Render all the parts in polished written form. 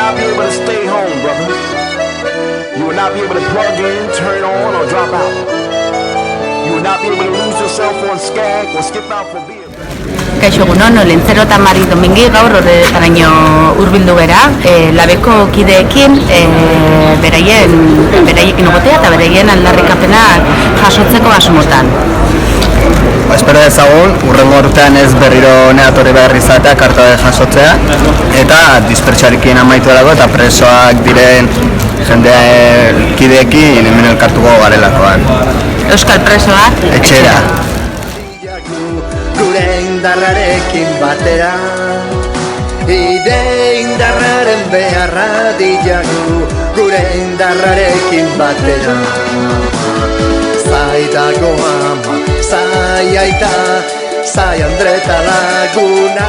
not be able to stay home, brother. You will not be able to plug in, turn on, or drop out. You will not be able to lose yourself on Skag or skip out for beer. Kaixo egunon, Olentzero eta Mari Domingi gaur horretaraino hurbildu gara, labeko kideekin beraiekin egotea eta beraien aldarrikapena jasotzeko asmotan. Espero dezagun, urrengo urtean ez berriro neatorri behar izatea, karta jasotzea, eta dispertsioarekin amaitu dago eta presoak diren jendea kideekin hemen elkartuko garelakoan. Euskal presoak etxera. Gure indarrarekin batera, ide indarraren beharra diagu, gure indarrarekin batera. Zai dago ama, zai aita, zai Andreta laguna.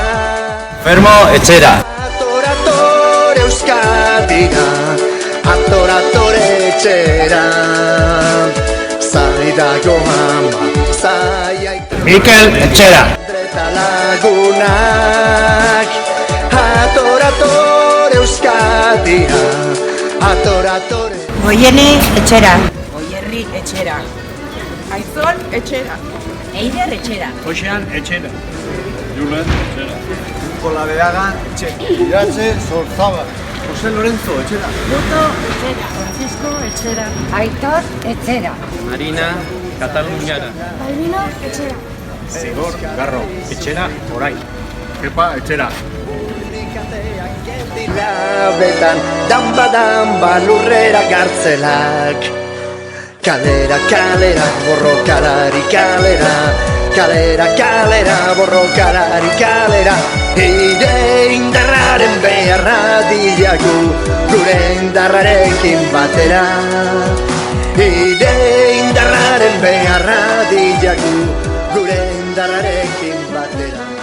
Fermo, etxera. Atoratore Euskadira, atoratore etxera. Zai dago ama, zai aita. Mikel, etxera. Andreta lagunak, atoratore Euskadira, atoratore. Goieni etxera. Goierri etxera. Aizon etxera. Eider etxera. Joxean etxera. Julen etxera. Colabeaga, etxera. Iratxe, Zorzaba. Jose Lorenzo etxera. Luto etxera. Francisco etxera. Aitor etxera. Marina, Kataluniara. Balbino etxera. Zigor, Garro, etxera, orain. Kepa, etxera. Betan, damba lurrera gartzelak. Kalera, kalera, borrokalari kalera. Kalera, kalera, borrokalari kalera. Ide indarraren beharra diagu, gure indarrarekin batera. Ide indarraren beharra diagu, gure indarrarekin batera.